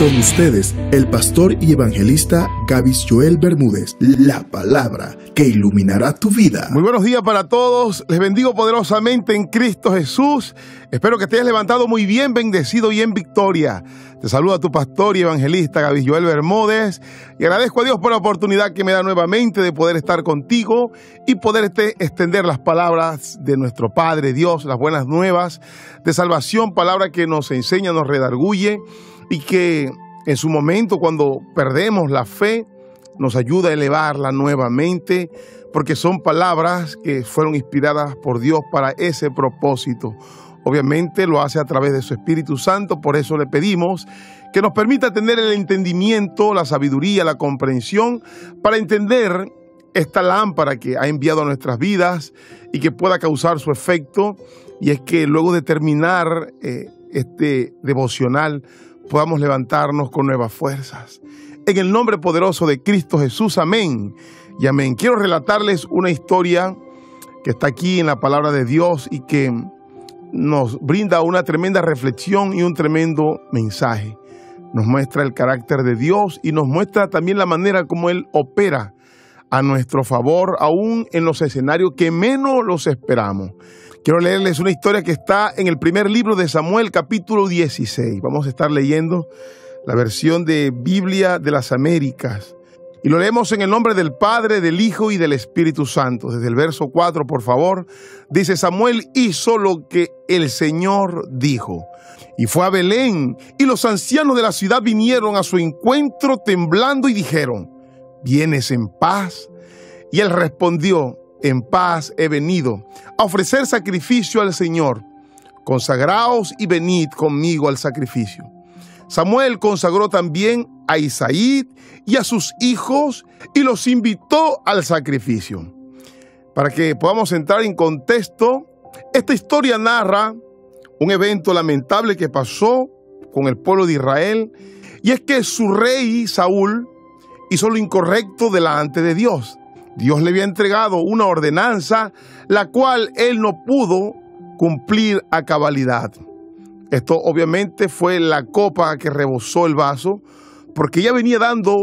Con ustedes, el pastor y evangelista Gavis Joel Bermúdez, la palabra que iluminará tu vida. Muy buenos días para todos, les bendigo poderosamente en Cristo Jesús. Espero que te hayas levantado muy bien, bendecido y en victoria. Te saluda tu pastor y evangelista Gavis Joel Bermúdez y agradezco a Dios por la oportunidad que me da nuevamente de poder estar contigo y poderte extender las palabras de nuestro Padre Dios, las buenas nuevas de salvación, palabra que nos enseña, nos redarguye y que en su momento, cuando perdemos la fe, nos ayuda a elevarla nuevamente, porque son palabras que fueron inspiradas por Dios para ese propósito. Obviamente lo hace a través de su Espíritu Santo, por eso le pedimos que nos permita tener el entendimiento, la sabiduría, la comprensión, para entender esta lámpara que ha enviado a nuestras vidas y que pueda causar su efecto. Y es que luego de terminar este devocional, podamos levantarnos con nuevas fuerzas. En el nombre poderoso de Cristo Jesús, amén y amén. Quiero relatarles una historia que está aquí en la palabra de Dios y que nos brinda una tremenda reflexión y un tremendo mensaje. Nos muestra el carácter de Dios y nos muestra también la manera como Él opera a nuestro favor, aún en los escenarios que menos los esperamos. Quiero leerles una historia que está en el primer libro de Samuel, capítulo 16. Vamos a estar leyendo la versión de Biblia de las Américas. Y lo leemos en el nombre del Padre, del Hijo y del Espíritu Santo. Desde el verso 4, por favor. Dice: Samuel hizo lo que el Señor dijo. Y fue a Belén, y los ancianos de la ciudad vinieron a su encuentro temblando y dijeron: ¿vienes en paz? Y él respondió: en paz he venido a ofrecer sacrificio al Señor. Consagraos y venid conmigo al sacrificio. Samuel consagró también a Isaí y a sus hijos y los invitó al sacrificio. Para que podamos entrar en contexto, esta historia narra un evento lamentable que pasó con el pueblo de Israel, y es que su rey Saúl hizo lo incorrecto delante de Dios. Dios le había entregado una ordenanza, la cual él no pudo cumplir a cabalidad. Esto obviamente fue la copa que rebosó el vaso, porque ya venía dando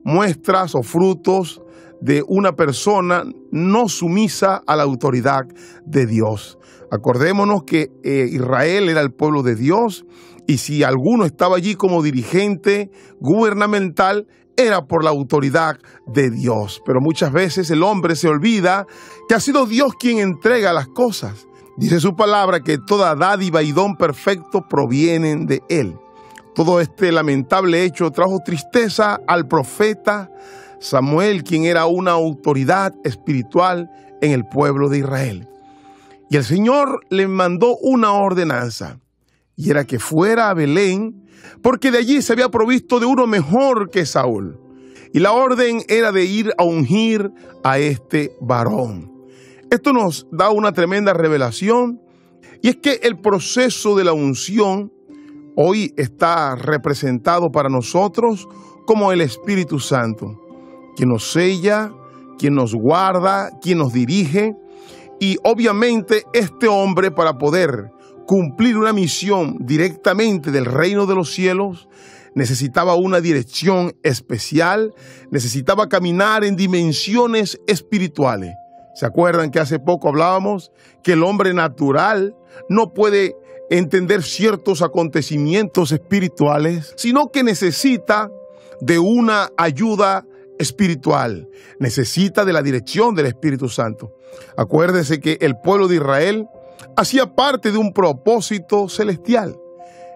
muestras o frutos de una persona no sumisa a la autoridad de Dios. Acordémonos que Israel era el pueblo de Dios, y si alguno estaba allí como dirigente gubernamental, era por la autoridad de Dios. Pero muchas veces el hombre se olvida que ha sido Dios quien entrega las cosas. Dice su palabra que toda dádiva y don perfecto provienen de Él. Todo este lamentable hecho trajo tristeza al profeta Samuel, quien era una autoridad espiritual en el pueblo de Israel. Y el Señor le mandó una ordenanza, y era que fuera a Belén, porque de allí se había provisto de uno mejor que Saúl. Y la orden era de ir a ungir a este varón. Esto nos da una tremenda revelación, y es que el proceso de la unción hoy está representado para nosotros como el Espíritu Santo, quien nos sella, quien nos guarda, quien nos dirige. Y obviamente este hombre, para poder cumplir una misión directamente del reino de los cielos, necesitaba una dirección especial, necesitaba caminar en dimensiones espirituales. ¿Se acuerdan que hace poco hablábamos que el hombre natural no puede entender ciertos acontecimientos espirituales, sino que necesita de una ayuda espiritual, necesita de la dirección del Espíritu Santo? Acuérdese que el pueblo de Israel hacía parte de un propósito celestial,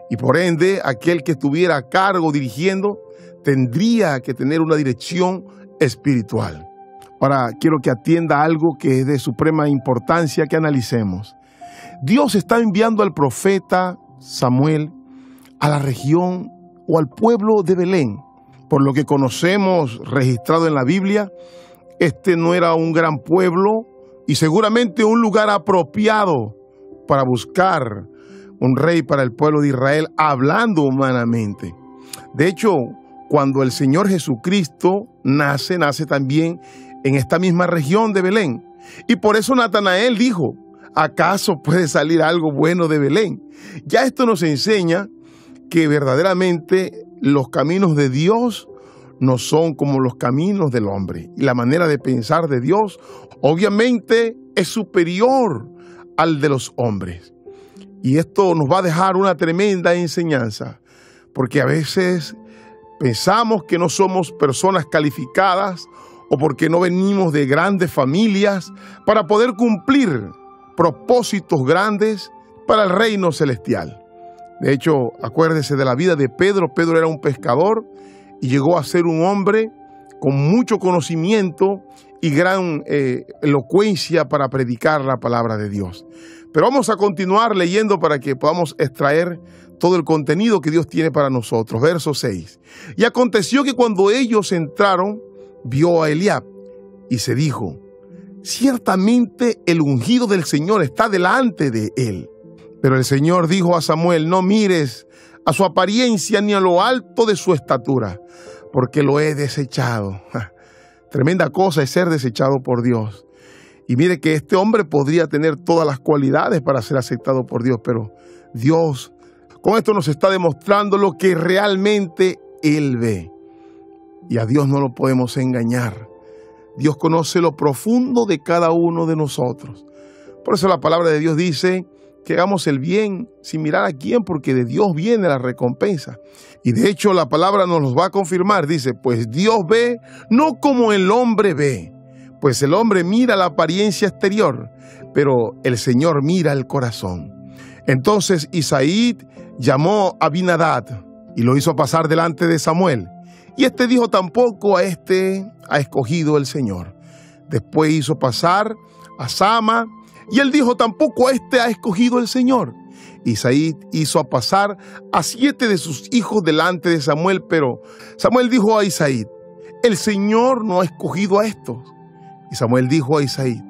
y por ende aquel que estuviera a cargo dirigiendo tendría que tener una dirección espiritual. Ahora quiero que atienda algo que es de suprema importancia que analicemos. Dios está enviando al profeta Samuel a la región o al pueblo de Belén. Por lo que conocemos registrado en la Biblia, este no era un gran pueblo y seguramente un lugar apropiado para buscar un rey para el pueblo de Israel, hablando humanamente. De hecho, cuando el Señor Jesucristo nace también en esta misma región de Belén. Y por eso Natanael dijo: ¿acaso puede salir algo bueno de Belén? Ya esto nos enseña que verdaderamente los caminos de Dios no son como los caminos del hombre. Y la manera de pensar de Dios, obviamente, es superior al de los hombres. Y esto nos va a dejar una tremenda enseñanza, porque a veces pensamos que no somos personas calificadas o porque no venimos de grandes familias para poder cumplir propósitos grandes para el reino celestial. De hecho, acuérdese de la vida de Pedro. Pedro era un pescador y llegó a ser un hombre con mucho conocimiento y gran elocuencia para predicar la palabra de Dios. Pero vamos a continuar leyendo para que podamos extraer todo el contenido que Dios tiene para nosotros. Verso 6. Y aconteció que cuando ellos entraron, vio a Eliab y se dijo: ciertamente el ungido del Señor está delante de él. Pero el Señor dijo a Samuel: no mires a su apariencia ni a lo alto de su estatura, porque lo he desechado. Tremenda cosa es ser desechado por Dios. Y mire que este hombre podría tener todas las cualidades para ser aceptado por Dios, pero Dios con esto nos está demostrando lo que realmente Él ve. Y a Dios no lo podemos engañar. Dios conoce lo profundo de cada uno de nosotros. Por eso la palabra de Dios dice que hagamos el bien sin mirar a quién, porque de Dios viene la recompensa. Y de hecho la palabra nos los va a confirmar. Dice: pues Dios ve no como el hombre ve, pues el hombre mira la apariencia exterior, pero el Señor mira el corazón. Entonces Isaí llamó a Abinadab y lo hizo pasar delante de Samuel. Y este dijo: tampoco a este ha escogido el Señor. Después hizo pasar a Sama, y él dijo: tampoco a este ha escogido el Señor. Isaí hizo pasar a 7 de sus hijos delante de Samuel, pero Samuel dijo a Isaí: el Señor no ha escogido a estos. Y Samuel dijo a Isaí: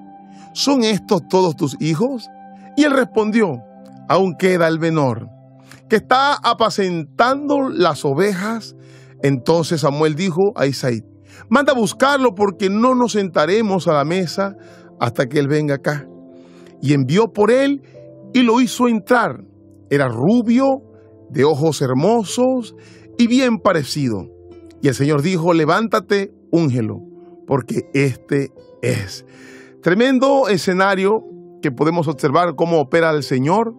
¿son estos todos tus hijos? Y él respondió: aún queda el menor, que está apacentando las ovejas. Entonces Samuel dijo a Isaí: manda a buscarlo, porque no nos sentaremos a la mesa hasta que él venga acá. Y envió por él y lo hizo entrar. Era rubio, de ojos hermosos y bien parecido. Y el Señor dijo: levántate, úngelo, porque este es. Tremendo escenario que podemos observar cómo opera el Señor,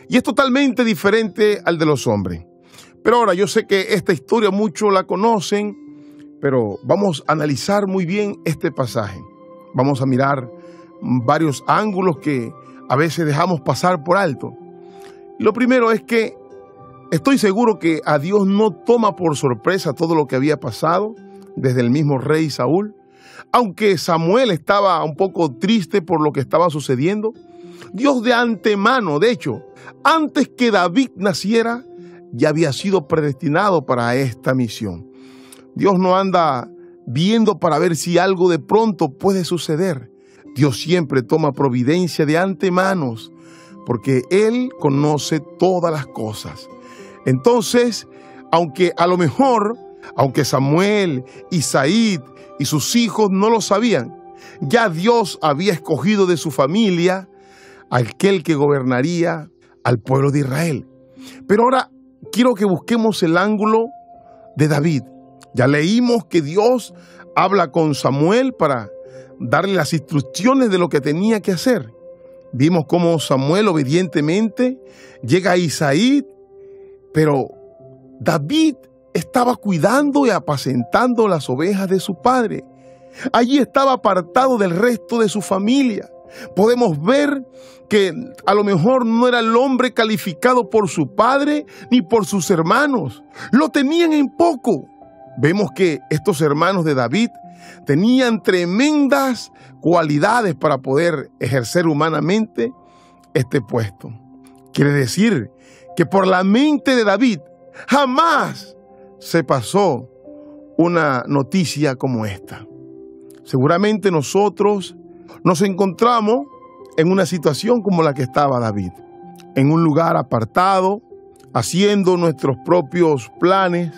y es totalmente diferente al de los hombres. Pero ahora, yo sé que esta historia muchos la conocen, pero vamos a analizar muy bien este pasaje. Vamos a mirar varios ángulos que a veces dejamos pasar por alto. Lo primero es que estoy seguro que a Dios no toma por sorpresa todo lo que había pasado desde el mismo rey Saúl. Aunque Samuel estaba un poco triste por lo que estaba sucediendo, Dios de antemano, de hecho, antes que David naciera, ya había sido predestinado para esta misión. Dios no anda viendo para ver si algo de pronto puede suceder. Dios siempre toma providencia de antemano, porque Él conoce todas las cosas. Entonces, aunque a lo mejor, aunque Samuel, Isaí y sus hijos no lo sabían, ya Dios había escogido de su familia a aquel que gobernaría al pueblo de Israel. Pero ahora quiero que busquemos el ángulo de David. Ya leímos que Dios habla con Samuel para darle las instrucciones de lo que tenía que hacer. Vimos cómo Samuel obedientemente llega a Isaí, pero David estaba cuidando y apacentando las ovejas de su padre. Allí estaba apartado del resto de su familia. Podemos ver que a lo mejor no era el hombre calificado por su padre ni por sus hermanos. Lo tenían en poco. Vemos que estos hermanos de David tenían tremendas cualidades para poder ejercer humanamente este puesto. Quiere decir que por la mente de David jamás se pasó una noticia como esta. Seguramente nosotros nos encontramos en una situación como la que estaba David, en un lugar apartado, haciendo nuestros propios planes.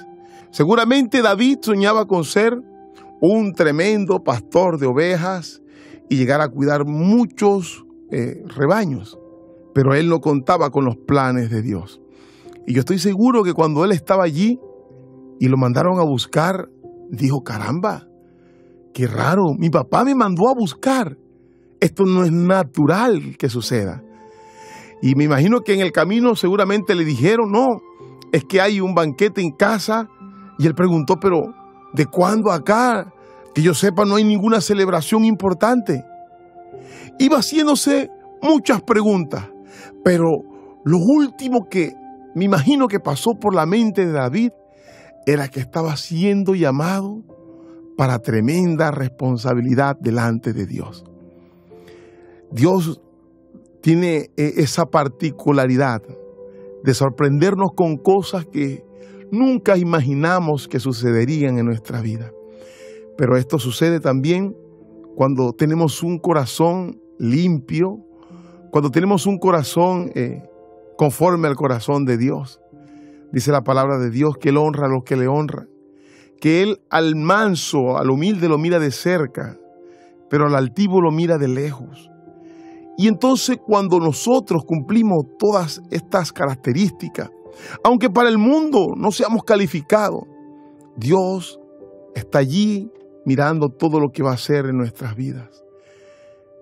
Seguramente David soñaba con ser un tremendo pastor de ovejas y llegar a cuidar muchos rebaños, pero él no contaba con los planes de Dios. Y yo estoy seguro que cuando él estaba allí, y lo mandaron a buscar, dijo, caramba, qué raro, mi papá me mandó a buscar. Esto no es natural que suceda. Y me imagino que en el camino seguramente le dijeron, no, es que hay un banquete en casa. Y él preguntó, pero ¿de cuándo acá? Que yo sepa, no hay ninguna celebración importante. Iba haciéndose muchas preguntas, pero lo último que me imagino que pasó por la mente de David era que estaba siendo llamado para tremenda responsabilidad delante de Dios. Dios tiene esa particularidad de sorprendernos con cosas que nunca imaginamos que sucederían en nuestra vida. Pero esto sucede también cuando tenemos un corazón limpio, cuando tenemos un corazón conforme al corazón de Dios. Dice la palabra de Dios que Él honra a los que le honran, que Él al manso, al humilde lo mira de cerca, pero al altivo lo mira de lejos. Y entonces cuando nosotros cumplimos todas estas características, aunque para el mundo no seamos calificados, Dios está allí mirando todo lo que va a hacer en nuestras vidas.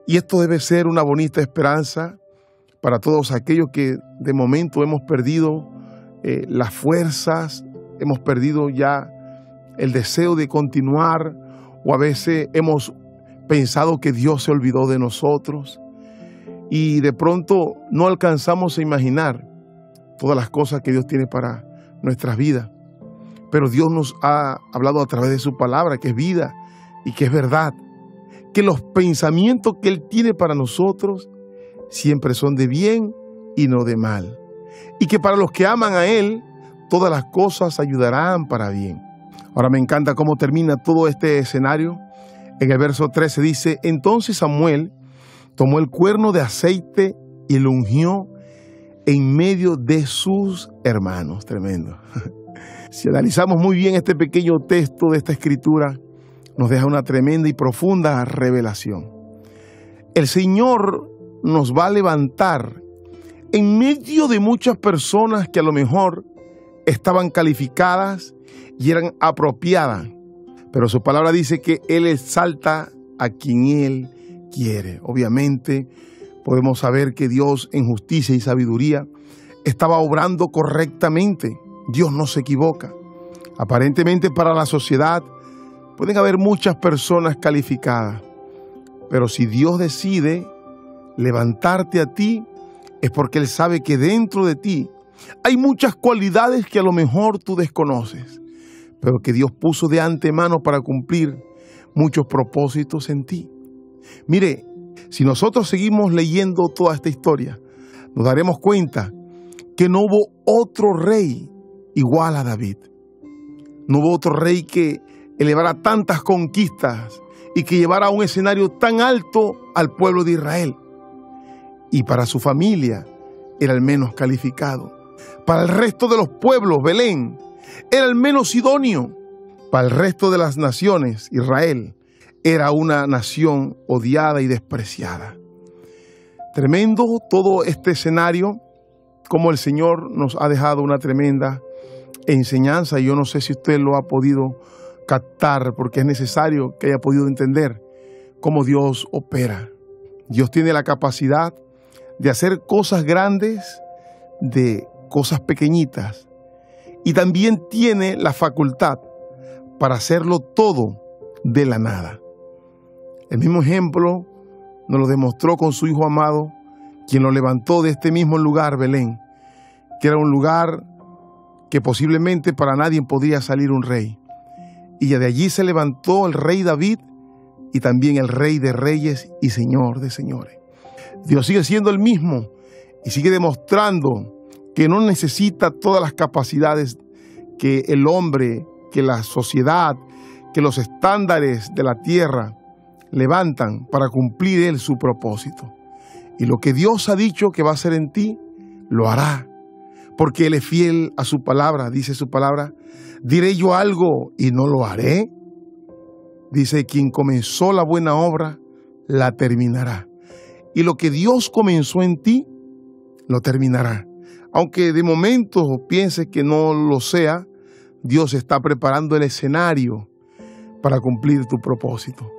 Y esto debe ser una bonita esperanza para todos aquellos que de momento hemos perdido las fuerzas, hemos perdido ya el deseo de continuar, o a veces hemos pensado que Dios se olvidó de nosotros y de pronto no alcanzamos a imaginar todas las cosas que Dios tiene para nuestras vidas. Pero Dios nos ha hablado a través de su palabra, que es vida y que es verdad, que los pensamientos que Él tiene para nosotros siempre son de bien y no de mal, y que para los que aman a Él, todas las cosas ayudarán para bien. Ahora me encanta cómo termina todo este escenario. En el verso 13 dice, entonces Samuel tomó el cuerno de aceite y lo ungió en medio de sus hermanos. Tremendo. Si analizamos muy bien este pequeño texto de esta escritura, nos deja una tremenda y profunda revelación. El Señor nos va a levantar en medio de muchas personas que a lo mejor estaban calificadas y eran apropiadas, pero su palabra dice que Él exalta a quien Él quiere. Obviamente podemos saber que Dios en justicia y sabiduría estaba obrando correctamente. Dios no se equivoca. Aparentemente para la sociedad pueden haber muchas personas calificadas, pero si Dios decide levantarte a ti, es porque Él sabe que dentro de ti hay muchas cualidades que a lo mejor tú desconoces, pero que Dios puso de antemano para cumplir muchos propósitos en ti. Mire, si nosotros seguimos leyendo toda esta historia, nos daremos cuenta que no hubo otro rey igual a David. No hubo otro rey que elevara tantas conquistas y que llevara a un escenario tan alto al pueblo de Israel. Y para su familia era el menos calificado. Para el resto de los pueblos, Belén era el menos idóneo. Para el resto de las naciones, Israel era una nación odiada y despreciada. Tremendo todo este escenario, como el Señor nos ha dejado una tremenda enseñanza. Y yo no sé si usted lo ha podido captar, porque es necesario que haya podido entender cómo Dios opera. Dios tiene la capacidad de hacer cosas grandes de cosas pequeñitas, y también tiene la facultad para hacerlo todo de la nada. El mismo ejemplo nos lo demostró con su Hijo amado, quien lo levantó de este mismo lugar, Belén, que era un lugar que posiblemente para nadie podría salir un rey. Y de allí se levantó el rey David y también el Rey de Reyes y Señor de Señores. Dios sigue siendo el mismo y sigue demostrando que no necesita todas las capacidades que el hombre, que la sociedad, que los estándares de la tierra levantan para cumplir Él su propósito. Y lo que Dios ha dicho que va a hacer en ti, lo hará, porque Él es fiel a su palabra. Dice su palabra, ¿diré yo algo y no lo haré? Dice, quien comenzó la buena obra, la terminará. Y lo que Dios comenzó en ti, lo terminará. Aunque de momento pienses que no lo sea, Dios está preparando el escenario para cumplir tu propósito.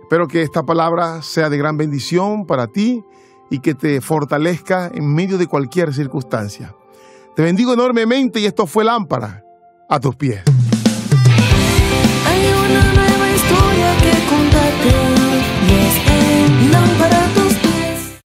Espero que esta palabra sea de gran bendición para ti y que te fortalezca en medio de cualquier circunstancia. Te bendigo enormemente y esto fue Lámpara a tus pies. Hay una nueva historia que contarte y es en Lámpara